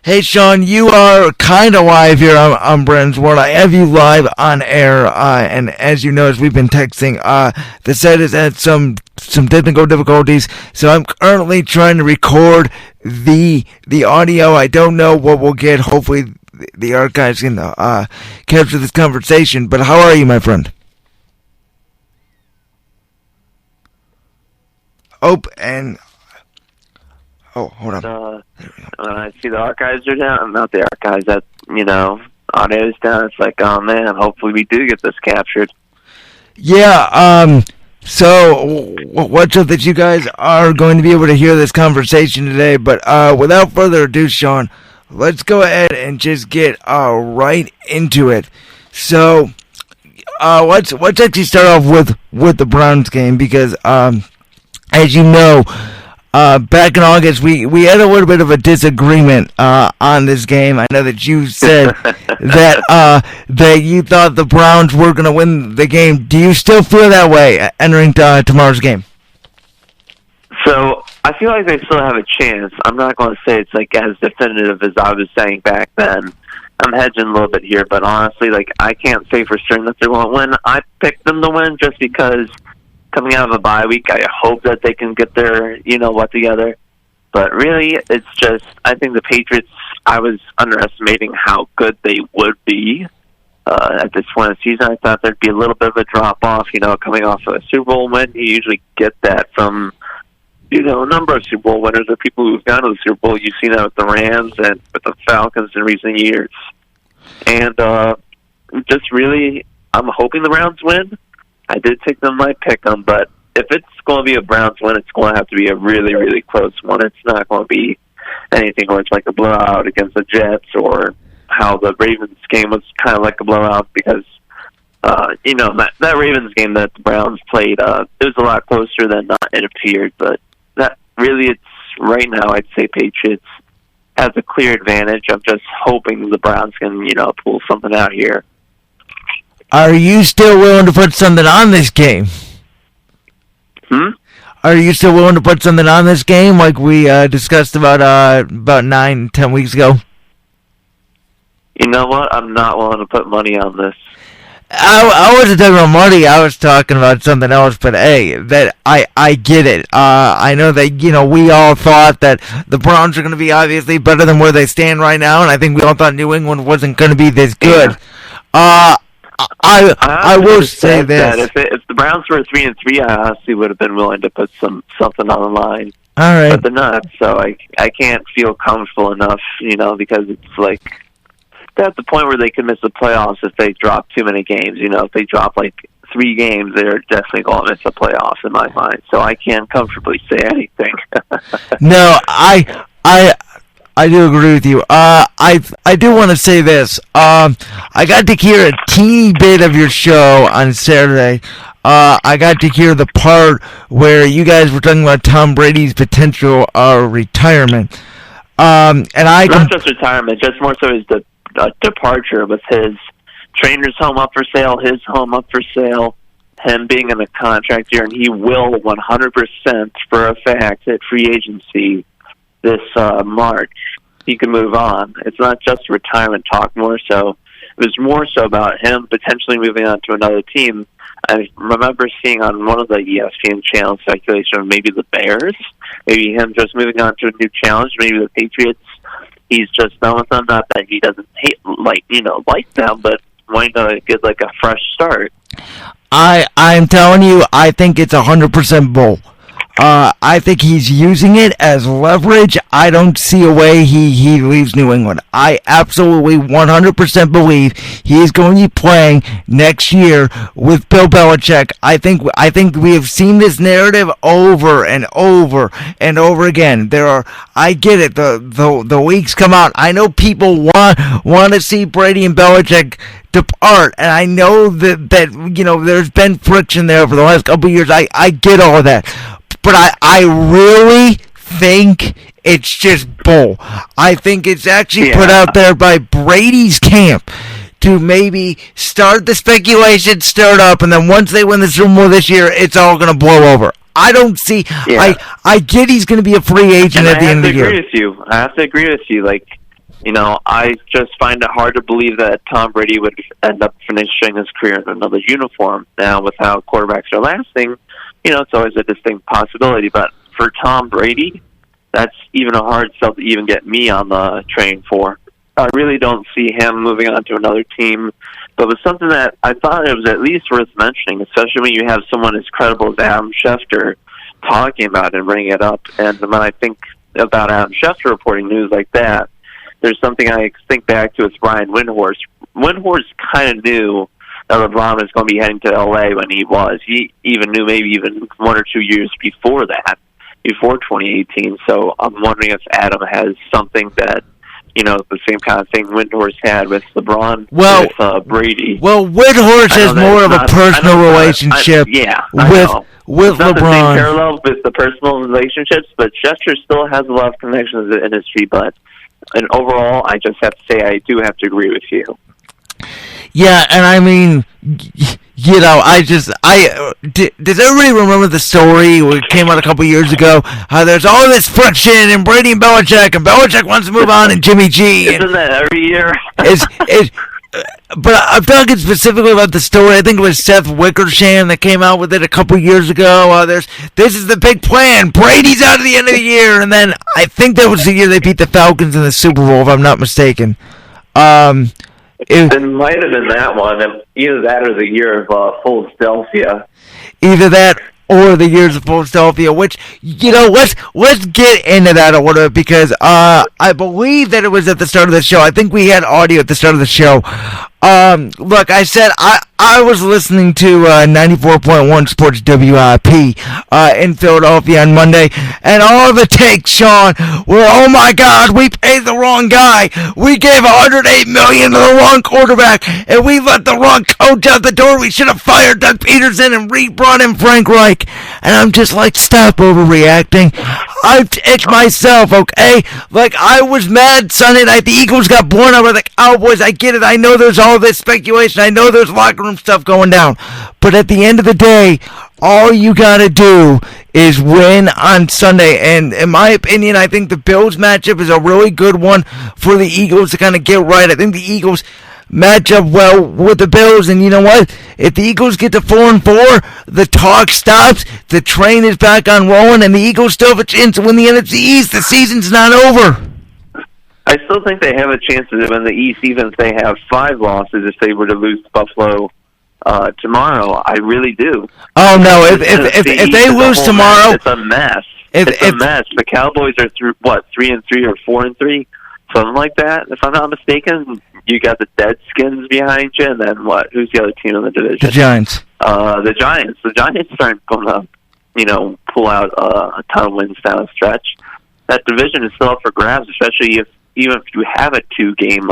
Hey, Sean, you are kind of live here on Brandon's World. I have you live on air, and as you notice, we've been texting. The set has had some technical difficulties, so I'm currently trying to record the audio. I don't know what we'll get. Hopefully, the archives can capture this conversation. But how are you, my friend? Oh, hold on. When I see the archives are down, not the archives, that, audio's down, it's like, oh man, hopefully we do get this captured. Yeah, so what's up that you guys are going to be able to hear this conversation today, but without further ado, Sean, let's go ahead and just get right into it. So, let's actually start off with the Browns game, because as you know, back in August, we had a little bit of a disagreement on this game. I know that you said that you thought the Browns were going to win the game. Do you still feel that way entering tomorrow's game? So I feel like they still have a chance. I'm not going to say it's like as definitive as I was saying back then. I'm hedging a little bit here, but honestly, I can't say for certain that they're going to win. I picked them to win just because coming out of a bye week, I hope that they can get their, what together. But really, it's just, I think the Patriots, I was underestimating how good they would be at this point of the season. I thought there'd be a little bit of a drop-off, coming off of a Super Bowl win. You usually get that from, a number of Super Bowl winners or people who've gone to the Super Bowl. You've seen that with the Rams and with the Falcons in recent years. And just really, I'm hoping the Browns win. I did take them, my pick them, but if it's going to be a Browns win, it's going to have to be a really, really close one. It's not going to be anything where it's like a blowout against the Jets or how the Ravens game was kind of like a blowout because, that Ravens game that the Browns played, it was a lot closer than it appeared, but that really, it's right now, I'd say Patriots has a clear advantage. I'm just hoping the Browns can, pull something out here. Are you still willing to put something on this game? Are you still willing to put something on this game like we discussed about 9-10 weeks ago? You know what? I'm not willing to put money on this. I wasn't talking about money. I was talking about something else. But hey, that I get it. I know that we all thought that the Browns are going to be obviously better than where they stand right now, and I think we all thought New England wasn't going to be this good. Yeah. I will say this: that if the Browns were 3-3, I honestly would have been willing to put something on the line. All right, but they're not, so I can't feel comfortable enough, because it's like they're at the point where they could miss the playoffs if they drop too many games. If they drop 3 games, they're definitely going to miss the playoffs in my mind. So I can't comfortably say anything. No, I do agree with you. I do want to say this. I got to hear a teeny bit of your show on Saturday. I got to hear the part where you guys were talking about Tom Brady's potential retirement. And not just retirement, just more so his departure with his trainer's home up for sale, his home up for sale, him being in a contract year, and he will 100% for a fact hit free agency this March. He can move on. It's not just retirement talk, more so. It was more so about him potentially moving on to another team. I remember seeing on one of the ESPN channels speculation of maybe the Bears, maybe him just moving on to a new challenge, maybe the Patriots. He's just done with them. Not that he doesn't like them, but wanting to get a fresh start. I'm telling you, I think it's 100% bull. I think he's using it as leverage. I don't see a way he leaves New England. I absolutely 100% believe he's going to be playing next year with Bill Belichick. I think we have seen this narrative over and over and over again. I get it. The leaks come out. I know people want to see Brady and Belichick depart, and I know that there's been friction there for the last couple of years. I get all of that. But I really think it's just bull. I think it's actually put out there by Brady's camp to maybe start the speculation, stir it up, and then once they win the Super Bowl this year, it's all going to blow over. I don't see. I get he's going to be a free agent at the end of the year. I have to agree with you. I just find it hard to believe that Tom Brady would end up finishing his career in another uniform. Now, with how quarterbacks are lasting, it's always a distinct possibility. But for Tom Brady, that's even a hard sell to even get me on the train for. I really don't see him moving on to another team. But it was something that I thought it was at least worth mentioning, especially when you have someone as credible as Adam Schefter talking about it and bringing it up. And when I think about Adam Schefter reporting news like that, there's something I think back to with Brian Windhorst. Windhorst kind of knew that LeBron was going to be heading to L.A. when he was. He even knew maybe even 1 or 2 years before that, before 2018. So I'm wondering if Adam has something that, the same kind of thing Windhorst had with LeBron, with Brady. Well, Windhorst has more of a personal relationship with LeBron. The same parallel with the personal relationships, but Schefter still has a lot of connections in the industry. And overall, I just have to say I do have to agree with you. Yeah, and I mean, does everybody remember the story when it came out a couple years ago? How there's all this friction and Brady and Belichick wants to move on, and Jimmy G. Isn't that every year? But I'm talking specifically about the story. I think it was Seth Wickersham that came out with it a couple years ago. This is the big plan. Brady's out at the end of the year, and then I think that was the year they beat the Falcons in the Super Bowl, if I'm not mistaken. It might have been that one. Either that or the year of Philadelphia. Either that or the years of Philadelphia, which, let's get into that order, because I believe that it was at the start of the show. I think we had audio at the start of the show. Look, I said I was listening to 94.1 Sports WIP in Philadelphia on Monday, and all the takes, Sean, were, oh my God, we paid the wrong guy. We gave $108 million to the wrong quarterback, and we let the wrong coach out the door. We should have fired Doug Peterson and brought in Frank Reich. And I'm just like, stop overreacting. I've ticked myself, okay? Like, I was mad Sunday night. The Eagles got blown out by the Cowboys. I get it. I know there's all this speculation. I know there's locker room stuff going down. But at the end of the day, all you gotta do is win on Sunday. And in my opinion, I think the Bills matchup is a really good one for the Eagles to kind of get right. I think the Eagles match up well with the Bills, and you know what? If the Eagles get to 4-4, the talk stops, the train is back on rolling, and the Eagles still have a chance to win the NFC East. The season's not over. I still think they have a chance to win the East, even if they have 5 losses, if they were to lose to Buffalo tomorrow. I really do. Oh no! If they lose tomorrow, it's a mess. It's a mess. The Cowboys are 3-3 or 4-3, something like that. If I'm not mistaken, you got the Deadskins behind you, and then what? Who's the other team in the division? The Giants. The Giants. The Giants aren't going to, pull out a ton of wins down the stretch. That division is still up for grabs, especially even if you have a 2-game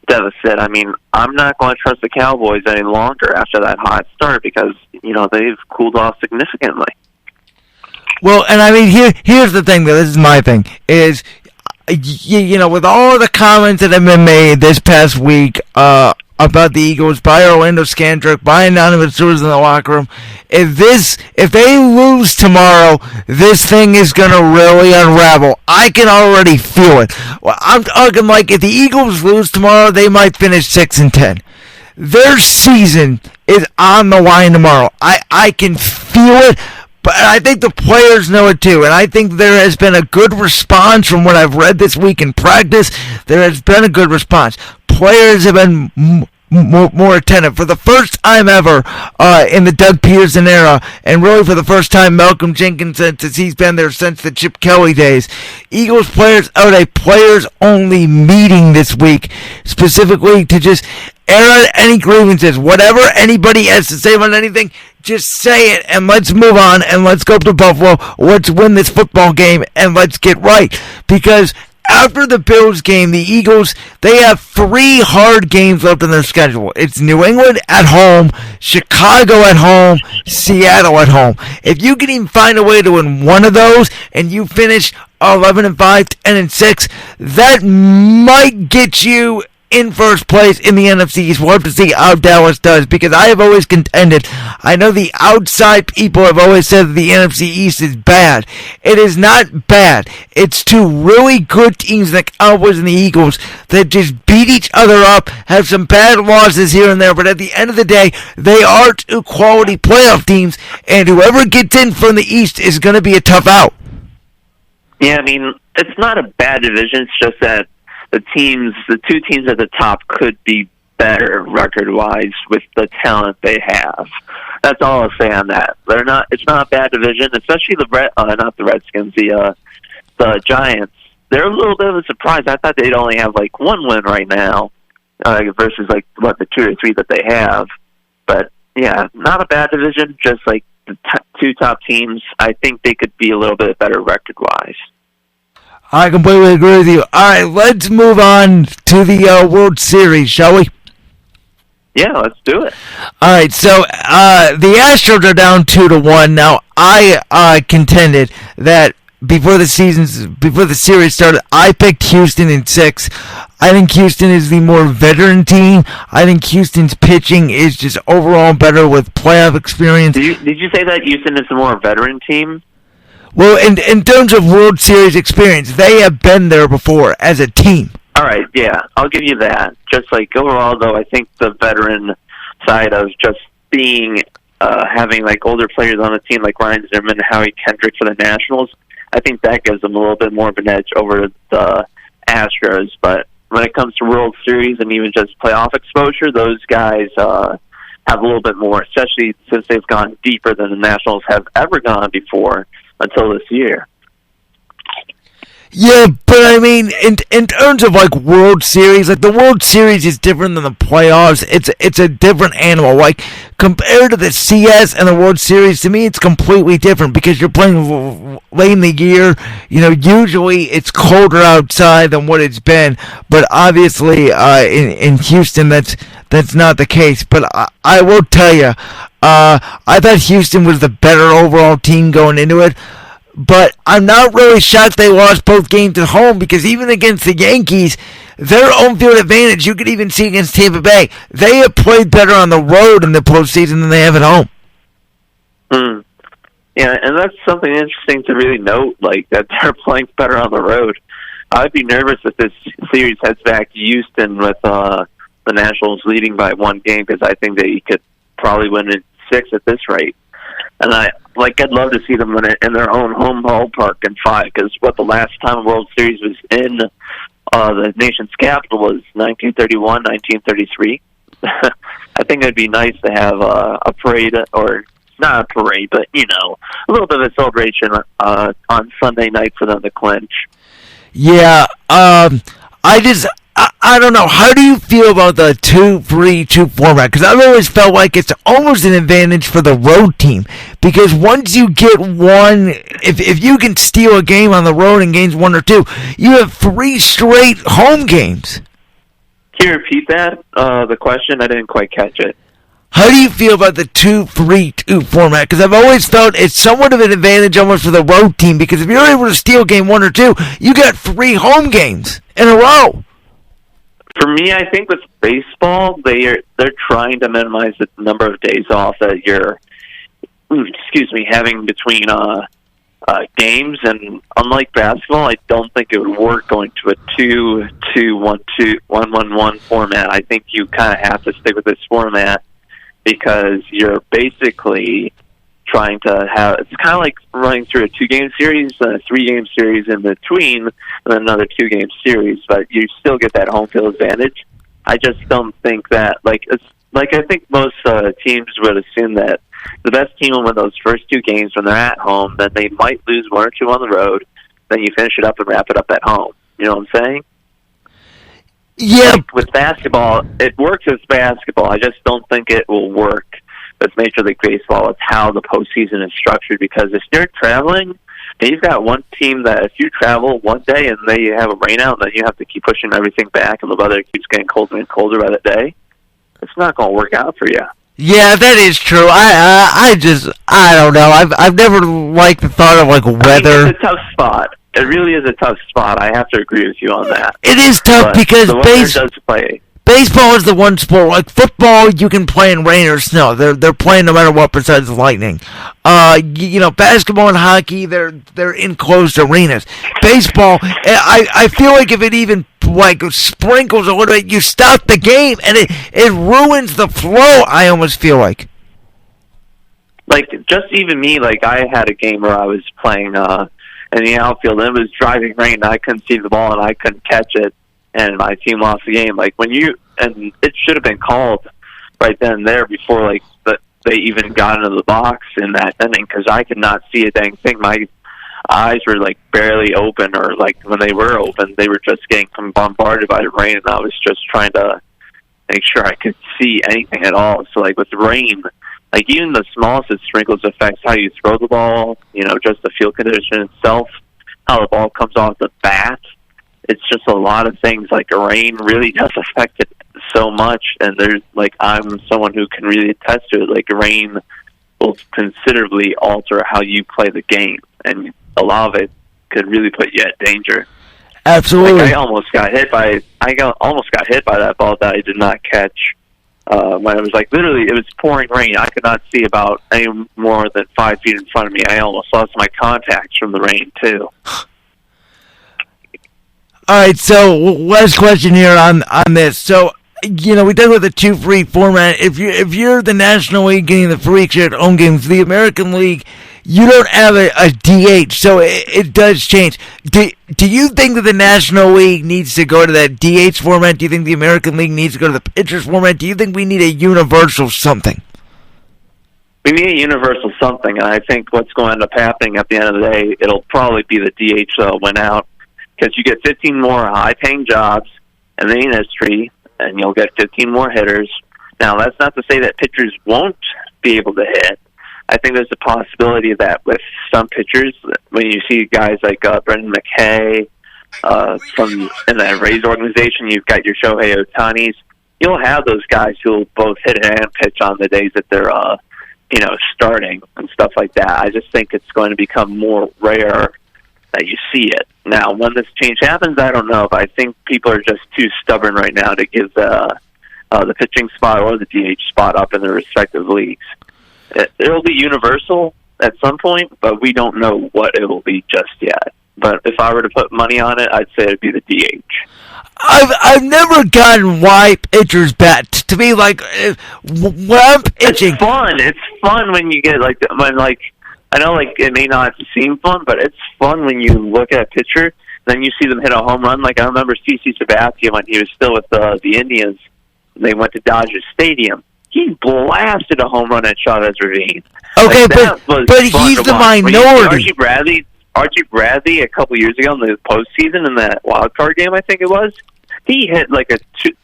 deficit. I mean, I'm not going to trust the Cowboys any longer after that hot start because, they've cooled off significantly. Well, and I mean, here's the thing, though. This is my thing, is, with all the comments that have been made this past week about the Eagles by Orlando Scandrick, by anonymous sources in the locker room, if they lose tomorrow, this thing is going to really unravel. I can already feel it. Well, I'm talking like if the Eagles lose tomorrow, they might finish 6-10. Their season is on the line tomorrow. I can feel it. But I think the players know it too, and I think there has been a good response from what I've read this week in practice. There has been a good response. Players have been more attentive. For the first time ever in the Doug Peterson era, and really for the first time Malcolm Jenkins, since he's been there since the Chip Kelly days, Eagles players out a players-only meeting this week, specifically to just air out any grievances. Whatever anybody has to say about anything, just say it, and let's move on, and let's go to Buffalo. Let's win this football game, and let's get right. Because after the Bills game, the Eagles, they have 3 hard games left in their schedule. It's New England at home, Chicago at home, Seattle at home. If you can even find a way to win one of those, and you finish 11-5, 10-6, that might get you in first place in the NFC East. We'll have to see how Dallas does, because I have always contended, I know the outside people have always said that the NFC East is bad. It is not bad. It's two really good teams, the Cowboys and the Eagles, that just beat each other up, have some bad losses here and there, but at the end of the day, they are two quality playoff teams, and whoever gets in from the East is going to be a tough out. Yeah, I mean, it's not a bad division. It's just that the two teams at the top could be better record-wise with the talent they have. That's all I'll say on that. It's not a bad division, especially not the Redskins, the Giants. They're a little bit of a surprise. I thought they'd only have like one win right now, versus like the 2 or 3 that they have. But yeah, not a bad division. Just like the two top teams, I think they could be a little bit better record-wise. I completely agree with you. All right, let's move on to the World Series, shall we? Yeah, let's do it. All right, so the Astros are down 2-1. Now, I contended that before the series started, I picked Houston in 6. I think Houston is the more veteran team. I think Houston's pitching is just overall better with playoff experience. Did you say that Houston is the more veteran team? Well, in terms of World Series experience, they have been there before as a team. All right, yeah, I'll give you that. Just like overall, though, I think the veteran side of just being having like older players on the team like Ryan Zimmerman, Howie Kendrick for the Nationals, I think that gives them a little bit more of an edge over the Astros. But when it comes to World Series and even just playoff exposure, those guys have a little bit more, especially since they've gone deeper than the Nationals have ever gone before until this year. Yeah, but I mean, in terms of like World Series, like the World Series is different than the playoffs. It's a different animal. Like compared to the CS and the World Series, to me, it's completely different because you're playing late in the year. You know, usually it's colder outside than what it's been. But obviously, in Houston, that's not the case. But I will tell you, I thought Houston was the better overall team going into it. But I'm not really shocked they lost both games at home, because even against the Yankees, their home field advantage, you could even see against Tampa Bay, they have played better on the road in the postseason than they have at home. Yeah, and that's something interesting to really note, like that they're playing better on the road. I'd be nervous if this series heads back to Houston with the Nationals leading by 1 game, because I think they could probably win in 6 at this rate. And I'd love to see them win it in their own home ballpark in 5, because the last time a World Series was in the nation's capital was 1931, 1933. I think it'd be nice to have a parade, or not a parade, but, a little bit of a celebration on Sunday night for them to clinch. Yeah, I don't know. How do you feel about the 2-3-2 format? Because I've always felt like it's almost an advantage for the road team. Because once you get one, if you can steal a game on the road in games 1 or 2, you have 3 straight home games. Can you repeat that? The question? I didn't quite catch it. How do you feel about the 2-3-2 format? Because I've always felt it's somewhat of an advantage almost for the road team. Because if you're able to steal game 1 or 2, you got 3 home games in a row. For me, I think with baseball, they're trying to minimize the number of days off that you're, having between games. And unlike basketball, I don't think it would work going to a 2-2-1-2, 1-1-1 format. I think you kind of have to stick with this format because you're basically trying to have, it's kind of like running through a 2-game series and a 3-game series in between, and then another 2-game series, but you still get that home field advantage. I just don't think that, I think most teams would assume that the best team will win those first 2 games when they're at home, then they might lose 1 or 2 on the road, then you finish it up and wrap it up at home. You know what I'm saying? Yeah. With basketball, it works as basketball. I just don't think it will work with Major League Baseball. It's how the postseason is structured, because if you're traveling and you've got one team that if you travel one day and they have a rainout, then you have to keep pushing everything back and the weather keeps getting colder and colder by the day, it's not going to work out for you. Yeah, that is true. I don't know. I've never liked the thought of weather. It's a tough spot. it really is a tough spot. I have to agree with you on that. It is tough But because the weather does play. baseball is the one sport. Like football, you can play in rain or snow. They're playing no matter what besides lightning. Basketball and hockey, they're enclosed arenas. Baseball, I feel like if it even like sprinkles a little bit, you stop the game and it ruins the flow. I almost feel like. Like, just even me, like, I had a game where I was playing in the outfield, and it was driving rain, and I couldn't see the ball, and I couldn't catch it, and my team lost the game. Like, and it should have been called right then and there before, like, they even got into the box in that inning, because I could not see a dang thing. My eyes were, like, barely open, or, like, when they were open, they were just getting bombarded by the rain, and I was just trying to make sure I could see anything at all. So, like, with rain, like, even the smallest of sprinkles affects how you throw the ball, just the field condition itself, how the ball comes off the bat. It's just a lot of things. Like, rain really does affect it so much, and there's, like, I'm someone who can really attest to it. Like, rain will considerably alter how you play the game, and a lot of it could really put you at danger. Absolutely. Like, I almost got hit by that ball that I did not catch. When it was like literally, it was pouring rain. I could not see about any more than 5 feet in front of me. I almost lost my contacts from the rain too. All right, so last question here on this. So, we talk about the 2-3 format. If you're the National League getting the free share at home games, the American League, you don't have a DH, so it does change. Do you think that the National League needs to go to that DH format? Do you think the American League needs to go to the pitchers format? Do you think we need a universal something? We need a universal something, and I think what's going to end up happening at the end of the day, it'll probably be the DH that went out, because you get 15 more high-paying jobs in the industry, and you'll get 15 more hitters. Now, that's not to say that pitchers won't be able to hit. I think there's a possibility of that with some pitchers. When you see guys like Brendan McKay in the Rays organization, you've got your Shohei Ohtanis. You'll have those guys who will both hit and pitch on the days that they're starting and stuff like that. I just think it's going to become more rare that you see it. Now, when this change happens, I don't know. But I think people are just too stubborn right now to give the pitching spot or the DH spot up in their respective leagues. It'll be universal at some point, but we don't know what it will be just yet. But if I were to put money on it, I'd say it'd be the DH. I've never gotten why pitchers bat. To me, like, when I'm pitching... It's fun. It's fun when you get, I know, it may not seem fun, but it's fun when you look at a pitcher, then you see them hit a home run. Like, I remember CeCe Sabathia when he was still with the Indians. They went to Dodger Stadium. He blasted a home run at Chavez Ravine. Okay, but he's the minority. Archie Bradley a couple years ago in the postseason in that wild card game, I think it was, he hit like a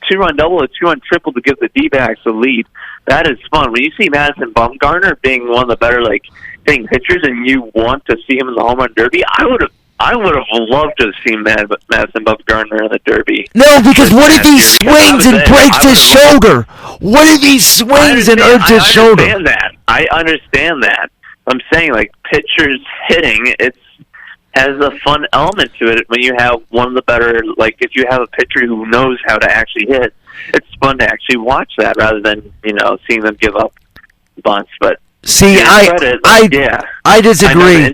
two-run double, a two-run triple to give the D-backs the lead. That is fun. When you see Madison Bumgarner being one of the better hitting pitchers, and you want to see him in the home run derby, I would have loved to have seen Madison Bumgarner in the derby. No, because what if he swings and breaks his shoulder? What if he swings and hurts his shoulder? I understand that. I'm saying, pitchers hitting, has a fun element to it when you have one of the better, if you have a pitcher who knows how to actually hit, it's fun to actually watch that rather than, seeing them give up bunts. But see, I disagree.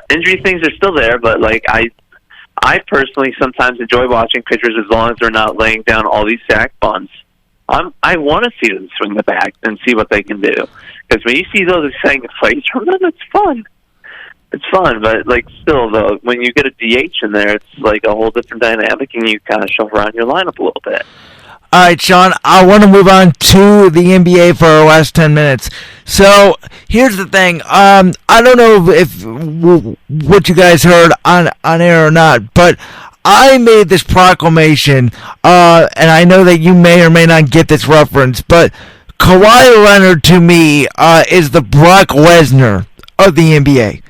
Injury things are still there, but I personally sometimes enjoy watching pitchers as long as they're not laying down all these sack bunts. I want to see them swing the bat and see what they can do, because when you see those exciting plays from them, it's fun. It's fun, but still though, when you get a DH in there, it's a whole different dynamic, and you kind of shuffle around your lineup a little bit. All right, Sean, I want to move on to the NBA for our last 10 minutes. So, here's the thing. I don't know if what you guys heard on air or not, but I made this proclamation, and I know that you may or may not get this reference, but Kawhi Leonard, to me, is the Brock Lesnar of the NBA.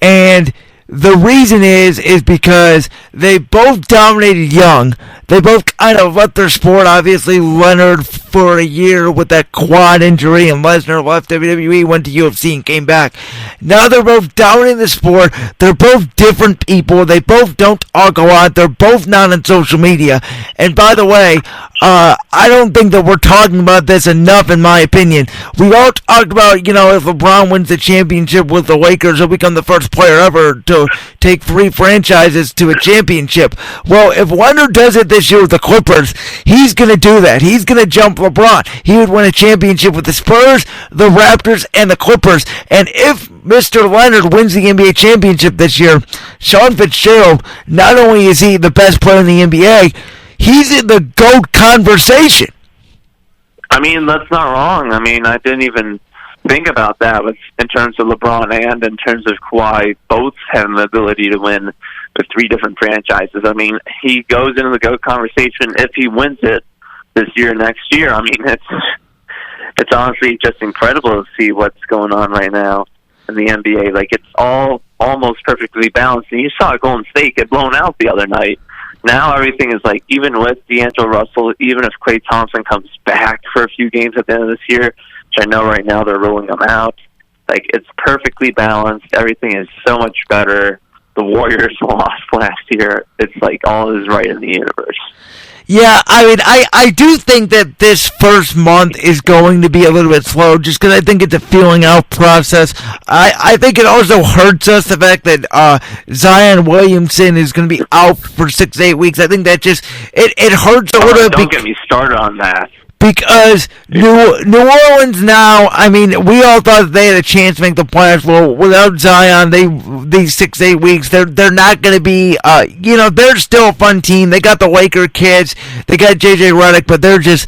And the reason is because they both dominated young. They both kind of left their sport. Obviously, Leonard for a year with that quad injury, and Lesnar left WWE, went to UFC, and came back. Now they're both down in the sport. They're both different people. They both don't talk a lot. They're both not on social media. And by the way, I don't think that we're talking about this enough, in my opinion. We all talked about, if LeBron wins the championship with the Lakers, he'll become the first player ever to take 3 franchises to a championship. Well, if Leonard does it this year with the Clippers, he's going to do that. He's going to jump LeBron. He would win a championship with the Spurs, the Raptors, and the Clippers. And if Mr. Leonard wins the NBA championship this year, Sean Fitzgerald, not only is he the best player in the NBA, he's in the GOAT conversation. I mean, that's not wrong. I mean, I didn't even think about that in terms of LeBron and in terms of Kawhi. Both have the ability to win with 3 different franchises. I mean, he goes into the GOAT conversation if he wins it this year, next year. I mean, it's honestly just incredible to see what's going on right now in the NBA. Like, it's all almost perfectly balanced. And you saw Golden State get blown out the other night. Now everything is like, even with D'Angelo Russell, even if Klay Thompson comes back for a few games at the end of this year, which I know right now they're ruling him out, like, it's perfectly balanced. Everything is so much better. The Warriors lost last year. It's like all is right in the universe. Yeah, I mean, I do think that this first month is going to be a little bit slow, just because I think it's a feeling out process. I think it also hurts us, the fact that Zion Williamson is going to be out for 6 to 8 weeks. I think that just, it hurts a little bit. Don't get me started on that. Because New Orleans now, I mean, we all thought that they had a chance to make the playoffs. Well, without Zion, these 6 to 8 weeks, they're not going to be, they're still a fun team. They got the Laker kids, they got JJ Redick, but they're just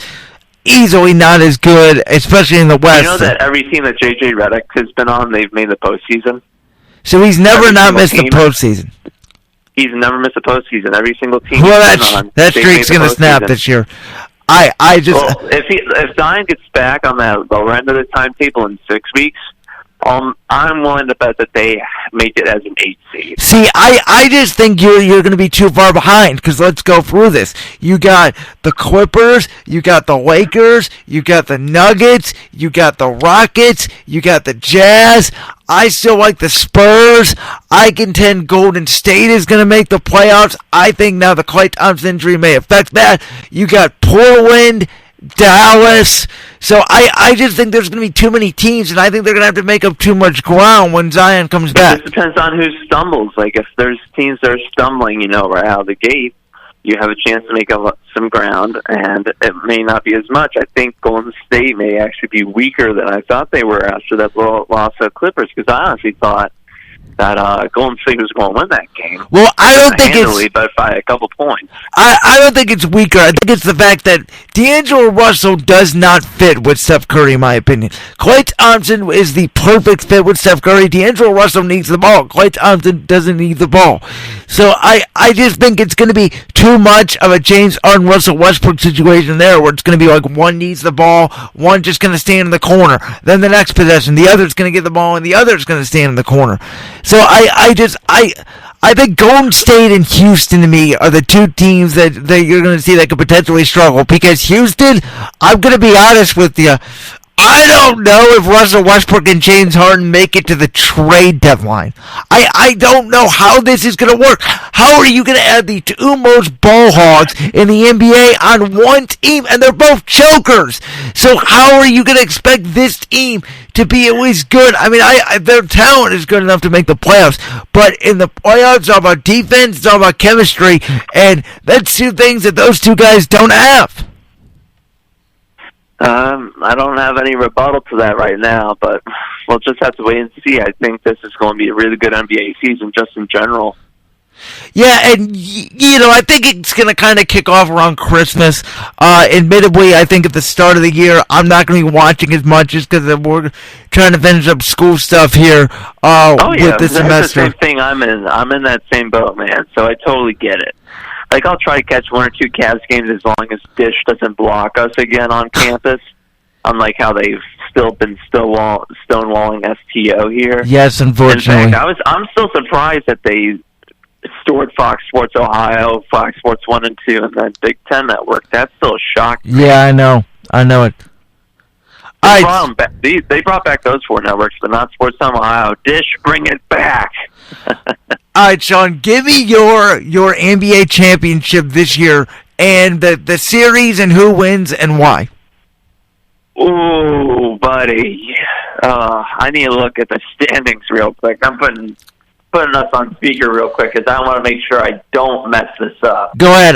easily not as good, especially in the West. You know that every team that JJ Redick has been on, they've made the postseason? So he's never not missed the postseason. He's never missed the postseason. Every single team that streak's going to snap this year. If Zion gets back on that lower end of the timetable in 6 weeks, I'm willing to bet that they make it as an 8 seed. See, I just think you're going to be too far behind, because let's go through this. You got the Clippers, you got the Lakers, you got the Nuggets, you got the Rockets, you got the Jazz. I still like the Spurs. I contend Golden State is going to make the playoffs. I think now the Klay Thompson injury may affect that. You got Portland, Dallas. So I just think there's going to be too many teams, and I think they're going to have to make up too much ground when Zion comes back. It depends on who stumbles. Like, if there's teams that are stumbling, right out of the gate, you have a chance to make up some ground, and it may not be as much. I think Golden State may actually be weaker than I thought they were after that loss of Clippers, because I honestly thought that Golden State was going to win that game. Well, I don't think handily, but by a couple points. I don't think it's weaker. I think it's the fact that D'Angelo Russell does not fit with Steph Curry, in my opinion. Klay Thompson is the perfect fit with Steph Curry. D'Angelo Russell needs the ball. Klay Thompson doesn't need the ball. So I just think it's going to be too much of a James Harden, Russell Westbrook situation there, where it's going to be like one needs the ball, one just going to stand in the corner. Then the next possession, the other's going to get the ball, and the other's going to stand in the corner. So I think Golden State and Houston, to me, are the two teams that you're going to see that could potentially struggle. Because Houston, I'm going to be honest with you, I don't know if Russell Westbrook and James Harden make it to the trade deadline. I don't know how this is going to work. How are you going to add the two most ball hogs in the NBA on one team, and they're both chokers? So how are you going to expect this team to be at least good? I mean, their talent is good enough to make the playoffs, but in the playoffs, it's all about defense, it's all about chemistry, and that's two things that those two guys don't have. I don't have any rebuttal to that right now, but we'll just have to wait and see. I think this is going to be a really good NBA season just in general. Yeah, and, I think it's going to kind of kick off around Christmas. Admittedly, I think at the start of the year, I'm not going to be watching as much just because we're trying to finish up school stuff here with the semester. That's the same thing I'm in. I'm in that same boat, man, so I totally get it. Like, I'll try to catch one or two Cavs games as long as Dish doesn't block us again on campus. Unlike how they've still been stonewalling STO here. Yes, unfortunately. In fact, I'm still surprised that they stored Fox Sports Ohio, Fox Sports 1 and 2, and then Big Ten Network. That's still shocking. Yeah, I know. I know it. They brought back those 4 networks, but not Sports Time Ohio. Dish, bring it back. All right, Sean, give me your NBA championship this year and the series and who wins and why. Ooh, buddy. I need to look at the standings real quick. I'm putting us on speaker real quick because I want to make sure I don't mess this up. Go ahead.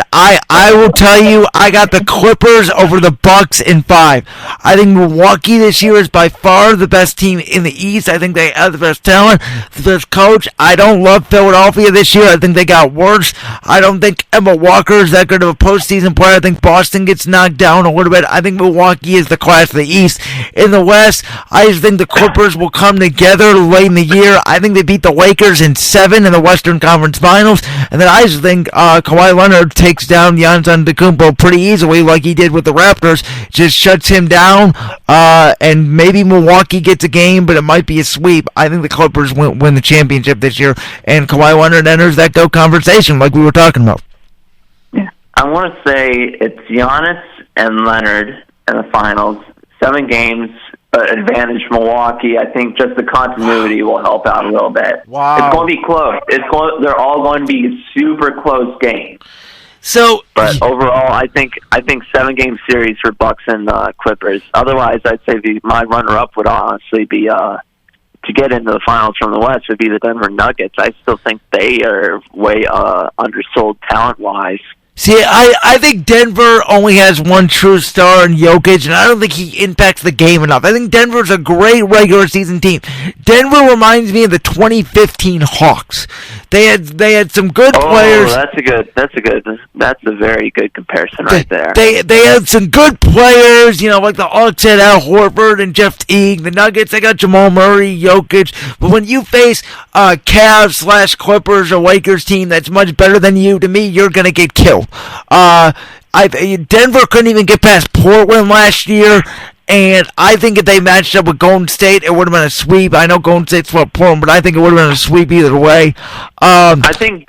I will tell you, I got the Clippers over the Bucks in 5. I think Milwaukee this year is by far the best team in the East. I think they have the best talent, the best coach. I don't love Philadelphia this year. I think they got worse. I don't think Emma Walker is that good of a postseason player. I think Boston gets knocked down a little bit. I think Milwaukee is the class of the East. In the West, I just think the Clippers will come together late in the year. I think they beat the Lakers in 7 in the Western Conference Finals, and then I just think Kawhi Leonard takes down Giannis Antetokounmpo pretty easily, like he did with the Raptors. Just shuts him down, and maybe Milwaukee gets a game, but it might be a sweep. I think the Clippers win the championship this year, and Kawhi Leonard enters that GOAT conversation, like we were talking about. Yeah, I want to say it's Giannis and Leonard in the finals. 7 games. Advantage Milwaukee. I think just the continuity will help out a little bit. Wow. It's going to be close. They're all going to be super close games. But overall, I think 7-game series for Bucks and Clippers. Otherwise, I'd say my runner-up would honestly be to get into the finals from the West would be the Denver Nuggets. I still think they are way undersold talent-wise. See, I think Denver only has one true star in Jokic, and I don't think he impacts the game enough. I think Denver's a great regular season team. Denver reminds me of the 2015 Hawks. They had some good players. That's a very good comparison right there. They had some good players, like the Hawks had Al Horford and Jeff Teague. The Nuggets, they got Jamal Murray, Jokic. But when you face Cavs/Clippers or Lakers team that's much better than you, to me, you're gonna get killed. Denver couldn't even get past Portland last year, and I think if they matched up with Golden State, it would have been a sweep. I know Golden State's for Portland, but I think it would have been a sweep either way. I think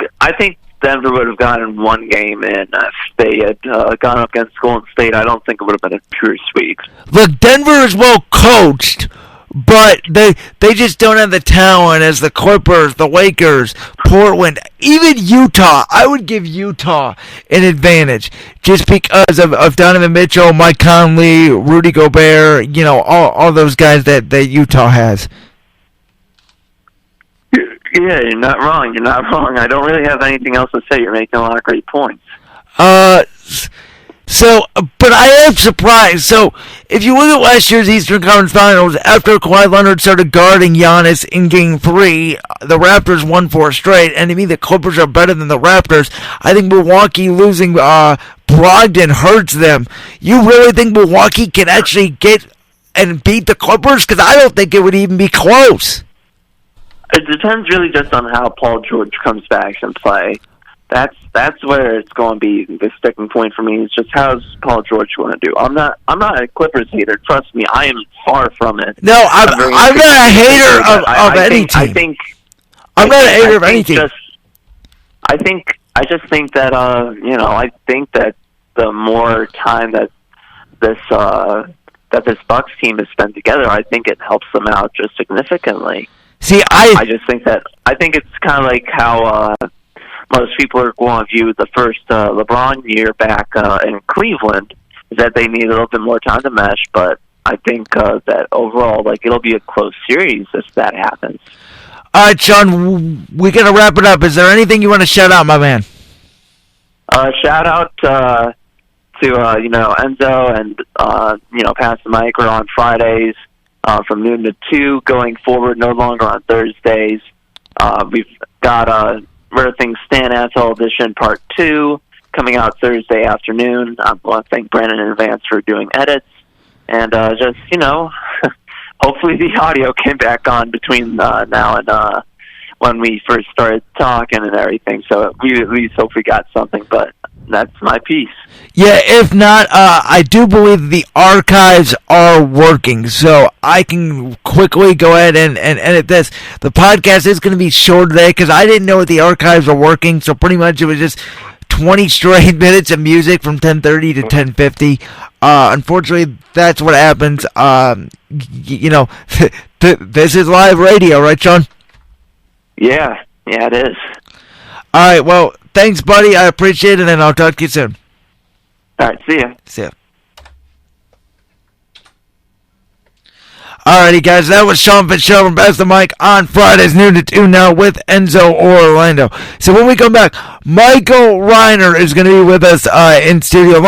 Denver would have gotten one game in if they had gone up against Golden State. I don't think it would have been a pure sweep. Look, Denver is well coached, but they just don't have the talent as the Clippers, the Lakers, Portland, even Utah. I would give Utah an advantage just because of Donovan Mitchell, Mike Conley, Rudy Gobert, all those guys that Utah has. Yeah, you're not wrong. I don't really have anything else to say. You're making a lot of great points. But I am surprised. So, if you look at last year's Eastern Conference Finals, after Kawhi Leonard started guarding Giannis in Game 3, the Raptors won 4 straight, and to me, the Clippers are better than the Raptors. I think Milwaukee losing Brogdon hurts them. You really think Milwaukee can actually get and beat the Clippers? Because I don't think it would even be close. It depends really just on how Paul George comes back and play. That's where it's going to be the sticking point for me. It's just how's Paul George going to do? I'm not a Clippers hater. Trust me, I am far from it. No, I'm not a hater of any team. I'm not a hater of any team. I just think that I think that the more time that this Bucks team has spent together, I think it helps them out just significantly. See, I just think it's kind of like how most people are going to view the first LeBron year back in Cleveland, is that they need a little bit more time to mesh. But I think that overall, it'll be a close series if that happens. All right, Sean, we got to wrap it up. Is there anything you want to shout out, my man? Shout out to Enzo and Pass the Mic. We're on Fridays from noon to 2 going forward, no longer on Thursdays. We've got Where Things Stand NFL Edition Part 2 coming out Thursday afternoon. I want to thank Brandon in advance for doing edits. And hopefully the audio came back on between now and when we first started talking and everything. So we at least hope we got something, but that's my piece. Yeah, if not, I do believe the archives are working, so I can quickly go ahead and edit this. The podcast is going to be short today because I didn't know that the archives are working, so pretty much it was just 20 straight minutes of music from 10:30 to 10:50. Unfortunately, that's what happens. This is live radio, right, Sean? Yeah, it is. All right, well, thanks, buddy. I appreciate it, and I'll talk to you soon. All right, see ya. See ya. Alrighty, guys, that was Sean Fitzgerald from Pass the Mic on Fridays, noon to 2 now with Enzo Orlando. So when we come back, Michael Reiner is going to be with us in studio.